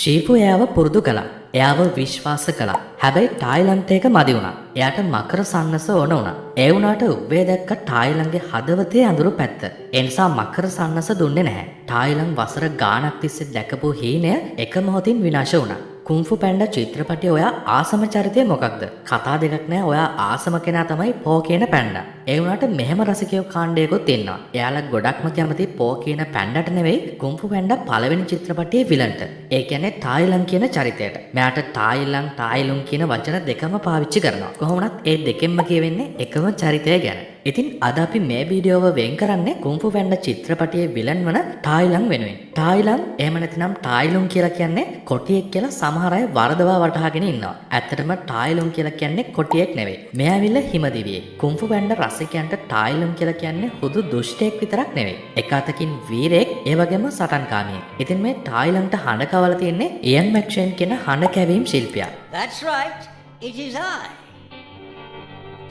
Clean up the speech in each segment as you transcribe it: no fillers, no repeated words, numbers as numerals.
ශීපු එයාව පුරුදු කළා. එයාව විශ්වාස කළා. හැබැයි තායිලන්තේ එක මදි වුණා. එයාට මකර සන්නස ඕන වුණා. ඒ වුණාට උබ්බේ දැක්ක තායිලන්ගේ හදවතේ අඳුරු පැත්ත. ඒ නිසා මකර සන්නස දුන්නේ නැහැ. තායිලන් වසර ගාණක් තිස්සේ දැකපු හීනය එක මොහොතින් විනාශ වුණා. කුන්ෆු පැන්ඩා චිත්‍රපටයේ ඔයා ආසම චරිතය මොකක්ද? කතා දෙකක් නෑ. ඔයා ආසම කෙනා තමයි පෝ කියන පැන්ඩා. ඒ වුණාට මෙහෙම රසිකයෝ කාණ්ඩයකුත් ඉන්නවා. එයාලා ගොඩක්ම කැමති පෝ කියන පැන්ඩාට නෙවෙයි කුන්ෆු පැන්ඩා පළවෙනි චිත්‍රපටයේ විලන්ට. ඒ කියන්නේ තායිලන් කියන චරිතයට. මෙයාට තායිලන් තායිලුන් කියන වචන දෙකම පාවිච්චි කරනවා. කොහොමවත් ඒ දෙකෙන්ම කියවෙන්නේ එකම චරිතය ගැන. ඉතින් අද අපි මේ වීඩියෝව වෙන් කරන්නේ කුන්ෆු පැන්ඩා චිත්‍රපටයේ විලන් වන තායිලන් වෙනුවෙන්. තායිලන් එහෙම නැතිනම් තායිලුන් කියලා කියන්නේ කොටියෙක් කියලා සමහර අය වරදවා වටහාගෙන ඉන්නවා. ඇත්තටම තායිලුන් කියලා කියන්නේ කොටියෙක් නෙවෙයි. මෙයා ඇවිල්ලා හිමදිවියේ. කුන්ෆු පැන්ඩා රසිකයන්ට තායිලුන් කියලා කියන්නේ හුදු දුෂ්ටයෙක් විතරක් නෙවෙයි. එක අතකින් වීරයෙක්, ඒ වගේම සටන්කාමියෙක්. ඉතින් මේ තායිලන්ට හඬ කවලා තියෙන්නේ ඉයන් මැක්ෂන් කියන හඬ කැවීම් ශිල්පියා. That's right. It is I.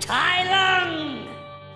Thailand!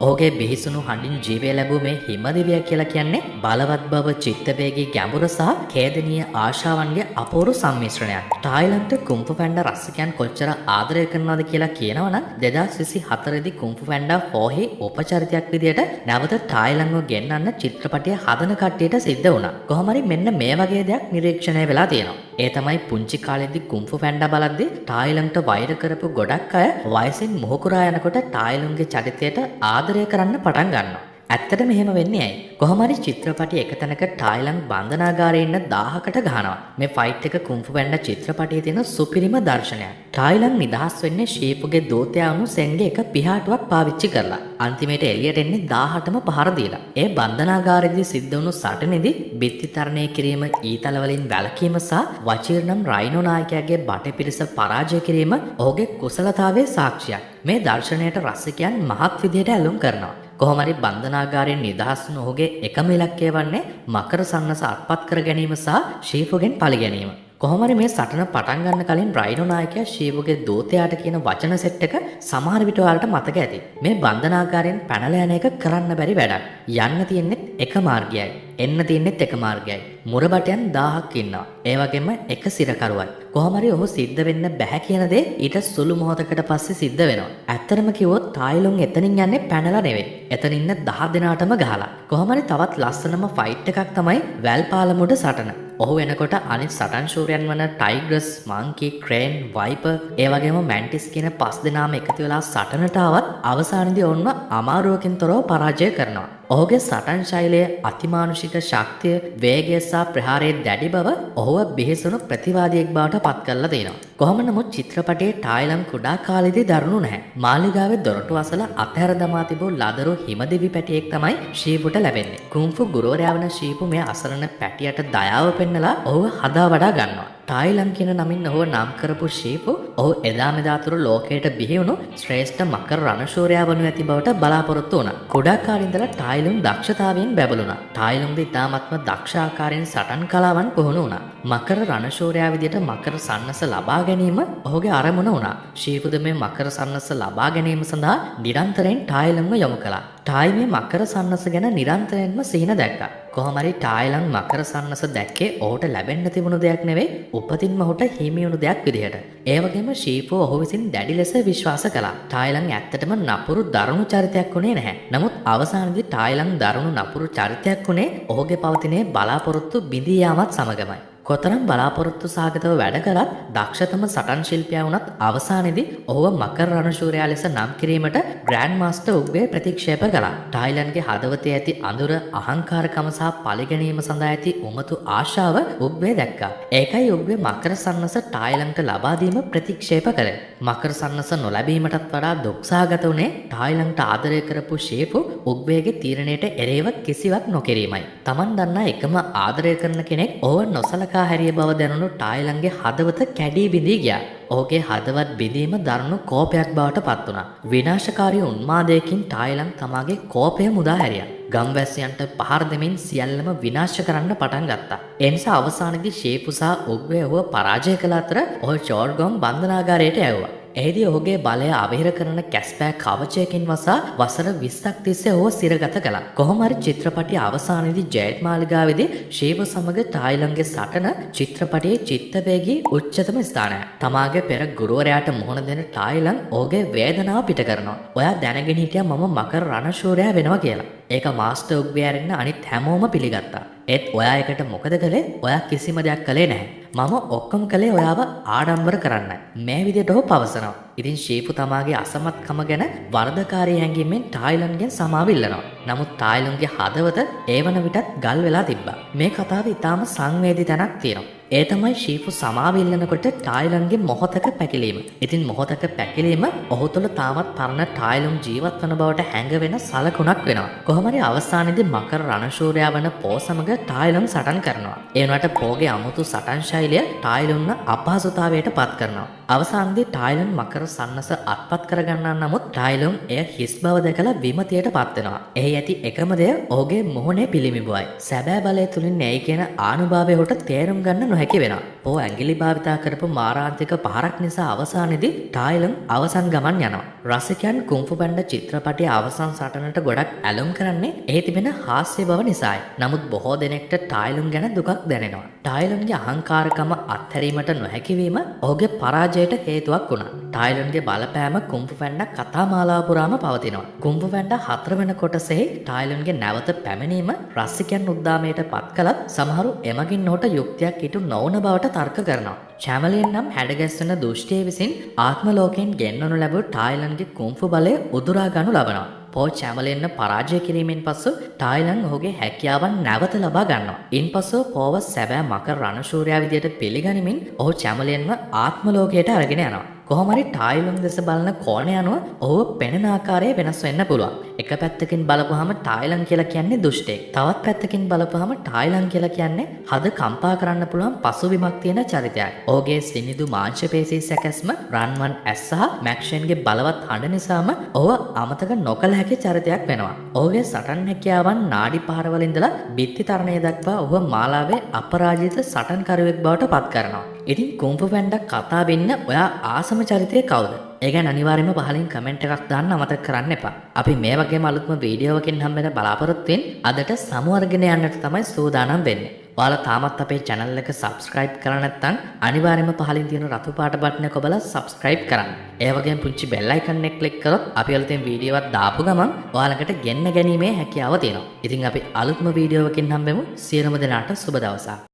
ඔහුගේ බිහිසුණු හඬින් ජීවය ලැබූ මේ හිමදිවිය කියලා කියන්නේ බලවත් බව, චිත්තවේගී ගැඹුර සහ ඛේදනීය ආශාවන්ගේ අපූර්ව සම්මිශ්‍රණයක්. තායිලන්ත කුන්ෆු පැන්ඩා රසිකයන් කොච්චර ආදරය කරනවද කියලා කියනවනම් 2024 දී කුන්ෆු පැන්ඩා 4 හි උපචරිතයක් විදියට නැවත තායිලන්ව ගෙන්නන්න චිත්‍රපටය හදන කට්ටියට සිද්ධ වුණා. කොහොම හරි මෙන්න මේ වගේ දෙයක් නිරීක්ෂණය වෙලා තියෙනවා. ඒ තමයි පුංචි කාලේදී කුන්ෆු පැන්ඩා බලද්දී තායිලන්ට වෛර කරපු ගොඩක් අය වයසින් මුහුකුරා යනකොට තායිලන්ගේ චරිතයට ආදරය කරන්න පටන් ගන්නවා. ඇත්තට මෙහෙම වෙන්නේ ඇයි? කොහොම හරි චිත්‍රපටයේ එක තැනක තායිලන් බන්ධනාගාරයේ ඉන්න 1000කට ගහනවා. මේ ෆයිට් එක කුන්ෆු පැන්ඩා චිත්‍රපටයේ තියෙන සුපිරිම දර්ශනයක්. තායිලන් නිදහස් වෙන්නේ ෂීපුගේ දූතයා වුණු සෙන්ගේ එක පිහාටුවක් පාවිච්චි කරලා. අන්තිමේට එළියට එන්නේ 18ම පහර දීලා. ඒ බන්ධනාගාරයේදී සිද්ධ වුණු සටනේදී බිත්ති තරණය කිරීම, ඊතල වලින් වැළකීම සහ වචීර්නම් රයිනෝ නායකයාගේ බටපිරිස පරාජය කිරීම ඔහුගේ කුසලතාවයේ සාක්ෂියක්. මේ දර්ශනයට රසිකයන් මහත් විදියට ඇලුම් කරනවා. කොහොම හරි බන්ධනාගාරයෙන් නිදහස් වුණු ඔහුගේ එකම ඉලක්කය වන්නේ මකර සන්නස අත්පත් කර ගැනීම සහ ෂීෆුගෙන් පලි ගැනීම. කොහොම හරි මේ සටන පටන් ගන්න කලින් රයිනෝ නායකයා ෂීෆුගේ දූතයාට කියන වචන සෙට් එක සමහර විට ඔයාලට මතක ඇති. මේ බන්ධනාගාරයෙන් පැනලා යන එක කරන්න බැරි වැඩක්. යන්න තියෙන්නේ එක මාර්ගයයි. එන්න තියෙන්නේත් එක මාර්ගයයි. මුරබටයන් 1000ක් ඉන්නවා. ඒ වගේම එක සිරකරුවයි. කොහොම හරි ඔහු සිද්ධ වෙන්න බැහැ කියන දේ ඊට සුළු මොහොතකට පස්සේ සිද්ධ වෙනවා. ඇත්තටම කිව්වොත් තායිලුන් එතනින් යන්නේ පැනලා නෙවෙයි. එතන ඉන්න 10 දෙනාටම ගහලා. කොහොම හරි තවත් ලස්සනම ෆයිට් එකක් තමයි වැල්පාලමුඩ සටන. ඔහු එනකොට අනිත් සටන් ශූරයන් වන ටයිග්‍රස්, මංකි, ක්‍රේන්, වයිපර්, ඒ වගේම මැන්ටිස් කියන 5 දෙනාම එකතු වෙලා සටනට ආවත් අවසානයේදී ඔවුන්ව අමාරුවකින් තොරව පරාජය කරනවා. ඔහුගේ සටන් ශෛලය, අතිමානුෂික ශක්තිය, වේගය සහ ප්‍රහාරයේ දැඩි බව ඔහුව බිහිසුණු ප්‍රතිවාදියෙක් බවට පත් කරලා තියෙනවා. කොහොම නමුත් චිත්‍රපටයේ තායිලන් කුඩා කාලේදී දරුණු නැහැ. මාලිගාවේ දොරටු අසල අතහැර දමා තිබූ ලදරු හිමදිවි පැටියෙක් තමයි ෂීපුට ලැබෙන්නේ. කුන්ෆු ගුරුවරයා වන ෂීපු මේ අසරණ පැටියට දයාව පෙන්නලා ඔහුව හදා වඩා ගන්නවා. තායිලන් කියන නමින් ඔහුව නම් කරපු ෂීපු ඔහු එදා මෙදා තුරු ලෝකයට බිහි වුණු ශ්‍රේෂ්ඨ මකර රණශූරයා වනු ඇති බවට බලාපොරොත්තු වුණා. කුඩා කාලේ ඉඳලා තායිලන් දක්ෂතාවයෙන් බැබළුණා. තායිලන්ද ඉතාමත්ම දක්ෂ ආකාරයෙන් සටන් කලාවන් පුහුණු වුණා. මකර රණශූරයා විදියට මකර සන්නස ලබා ගැනීම ඔහුගේ අරමුණ වුණා. ෂීපුද මේ මකර සන්නස ලබා ගැනීම සඳහා නිරන්තරයෙන් තායිලන්ව යොමු කළා. ටායි මේ මකර සන්නස ගැන නිරන්තරයෙන්ම සිහින දැක්කා. කොහොම හරි තායිලන් මකර සන්නස දැක්කේ ඔහුට ලැබෙන්න තිබුණු දෙයක් නෙවෙයි, උපතින්ම ඔහුට හිමි වුණු දෙයක් විදිහට. ඒ වගේම ෂීපු ඔහු විසින් දැඩි ලෙස විශ්වාස කළා. තායිලන් ඇත්තටම නපුරු දරුණු චරිතයක් වුණේ නැහැ. නමුත් අවසානයේදී තායිලන් දරුණු නපුරු චරිතයක් වුණේ ඔහුගේ පවතිනේ බලාපොරොත්තු බිඳී යාමත් සමගමයි. කොතරම් බලාපොරොත්තු සහගතව වැඩ කළත් දක්ෂතම සටන් ශිල්පියා වුණත් අවසානයේදී ඔහුව මකර රණශූරයා ලෙස නම් කිරීමට ග්‍රෑන්ඩ් මාස්ටර් උග්වේ ප්‍රතික්ෂේප කළා. තායිලන්ගේ හදවතේ ඇති අඳුර, අහංකාරකම සහ පරිගැනීම සඳහා ඇති උමතු ආශාව උග්වේ දැක්කා. ඒකයි උග්වේ මකර සන්නස තායිලන්ට ලබා දීම ප්‍රතික්ෂේප කළේ. මකර සන්නස නොලැබීමටත් වඩා දුක්සහගත වුණේ තායිලන්ට ආදරය කරපු ෂීපු උග්වේගේ තීරණයට එරෙහිව කිසිවක් නොකිරීමයි. Taman දන්නා එකම ආදරය කරන කෙනෙක් ඔහුව නොසලකා හැරිය බව දැනුණු තායිලන්ගේ හදවත කැඩී බිඳී ගියා. ඔහුගේ හදවත් බිඳීම දරුණු කෝපයක් බවට පත් වුණා. විනාශකාරී උන්මාදයකින් තායිලන් තමාගේ කෝපය මුදා හැරියා. ගම්වැසියන්ට පහර දෙමින් සියල්ලම විනාශ කරන්න පටන් ගත්තා. ඒ නිසා අවසානයේදී ෂීපු සහ උග්වේ ඔහුව පරාජය කළ අතර ඔහු චෝර්ගොම් බන්ධනාගාරයට ඇව්වා. එහිදී ඔහුගේ බලය අවහිර කරන කැස්පෑ කවචයකින් වසා වසර 20ක් තිස්සේ ඔහුව සිරගත කළා. කොහොම හරි චිත්‍රපටයේ අවසානයේදී ජයට් මාලිගාවේදී ශීව සමග ටායිලන්ගේ සටන චිත්‍රපටයේ චිත්තවේගී උච්චතම ස්ථානය. තමාගේ පෙර ගුරුවරයාට මුහුණ දෙන ටායිලන් ඔහුගේ වේදනාව පිට කරනවා. ඔයා දැනගෙන හිටියා මම මකර රණශූරයා වෙනවා කියලා. ඒක මාස්ටර් උග්වැරින්න අනිත් හැමෝම පිළිගත්තා. ඒත් ඔයා එකට මොකද කළේ? ඔයා කිසිම දෙයක් කළේ නැහැ. මම ඔක්කොම කළේ ඔයාව ආඩම්බර කරන්නයි. මේ විදිහට ඔහු පවසනවා. ඉතින් ශීපු තමාගේ අසමත්කම ගැන වරදකාරී හැඟීමෙන් ටායිලන්ගෙන් සමාව ඉල්ලනවා. නමුත් ටායිලන්ගේ හදවත ඒ වන විටත් ගල් වෙලා තිබ්බා. මේ කතාවේ ඊටාම සංවේදී තැනක් තියෙනවා. ඒ තමයි ශීපු සමාව ඉල්ලනකොට ටායිලන්ගේ මොහොතක පැකිලීම. ඉතින් මොහොතක පැකිලීම ඔහු තුළ තාමත් පරණ ටායිලන් ජීවත් වන බවට හැඟවෙන සලකුණක් වෙනවා. කොහොම හරි අවසානයේදී මකර රණශූරයා වන පෝ සමග ටායිලන් සටන් කරනවා. ඒ වුණාට පෝගේ අමුතු සටන් ශෛලිය ටායිලන්ව අපහසුතාවයට පත් කරනවා. අවසානයේදී ටායිලන් මකර සන්නස අත්පත් කරගන්නා නමුත් ටායිලන් එය හිස් බව දැකලා විමතියට පත් වෙනවා. එහි ඇති එකම දෙය ඔහුගේ මොහොනේ පිළිඹුවයි. සැබෑ බලය තුලින් නැයි කියන ආනුභාවය ඔහුට තේරුම් ගන්න නොහැකි වෙනවා. පෝ ඇඟිලි භාවිතා කරපු මාරාන්තික පහරක් නිසා අවසානයේදී ටායිලන් අවසන් ගමන් යනවා. රසිකයන් කුන්ෆු පැන්ඩා චිත්‍රපටයේ අවසන් සටනට ගොඩක් ඇලුම් කරන්නේ එහි තිබෙන හාස්‍ය බව නිසායි. නමුත් බොහෝ දෙනෙක්ට ටායිලන් ගැන දුකක් දැනෙනවා. ටායිලන්ගේ අහංකාරකම අත්හැරීමට නොහැකිවීම ඔහුගේ පරාජයට හේතුවක් වුණා. ටායිලන්ගේ බලපෑම කුන්ෆු පැන්ඩා කතාමාලාව පුරාම පවතිනවා. කුන්ෆු පැන්ඩා 4 වෙනි කොටසෙහි ටායිලන්ගේ නැවත පැමිණීම රසිකයන් උද්දාමයට පත් කළත් සමහරු එමගින් ඔහුට යුක්තියක් ඉටු නොවන බවට තර්ක කරනවා. චැමලියන් නම් හැඩගැස්සෙන දුෂ්ටිය විසින් ආත්ම ලෝකයෙන් ගෙන්වනු ලැබූ ටායිලන්ගේ කුන්ෆු බලය උදුරා ගනු ලබනවා. පෝ චැමලියන්න පරාජය කිරීමෙන් පසු ටායිලන් ඔහුගේ හැකියාවන් නැවත ලබා ගන්නවා. ඉන්පසු පෝව සැබෑ මකර රණශූරයා විදියට පිළිගනිමින් ඔහු චැමලියන්ව ආත්ම ලෝකයට අරගෙන යනවා. කොහොම හරි ටායිලන් දෙස බලන කෝණය අනුව ඔහුව පෙනෙන ආකාරය වෙනස් වෙන්න පුළුවන්. එක පැත්තකින් බලපුවාම ටායිලන් කියලා කියන්නේ දුෂ්ටෙක්. තවත් පැත්තකින් බලපුවාම ටායිලන් කියලා කියන්නේ හද කම්පා කරන්න පුළුවන් පසුබිමක් තියෙන චරිතයක්. ඔහුගේ සිනිඳු මාංශ පේශී සැකැස්ම, රන්වන් ඇස් සහ මැක්ෂන්ගේ බලවත් හඬ නිසාම ඔහුව අමතක නොකළ හැකි චරිතයක් වෙනවා. ඔහුගේ සටන් හැකියාවන් නාඩි පාරවල ඉඳලා බිත්ති තරණය දක්වා ඔහුව මාලාවේ අපරාජිත සටන්කරුවෙක් බවට පත් කරනවා. ඉතින් කුන්ෆු පැන්ඩා කතා වෙන්න ඔයා ආසම චරිතය කවුද? ඒ ගැන අනිවාර්යයෙන්ම පහලින් කමෙන්ට් එකක් දාන්න අමතක කරන්න එපා. අපි මේ වගේම අලුත්ම වීඩියෝවකින් හම්බෙන්න බලාපොරොත්තු වෙන අදට සමු අරගෙන යන්නට තමයි සූදානම් වෙන්නේ. ඔයාලා තාමත් අපේ channel එක subscribe කරලා නැත්නම් අනිවාර්යයෙන්ම පහලින් තියෙන රතු පාට බටන් එක ඔබලා subscribe කරන්න. ඒ වගේම පුංචි bell icon එක click කරොත් අපි අලුතෙන් වීඩියෝවක් දාපු ගමන් ඔයාලකට ගෙන්න ගැනීමේ හැකියාව තියෙනවා. ඉතින් අපි අලුත්ම වීඩියෝවකින් හම්බෙමු. සියලුම දෙනාට සුබ දවසක්.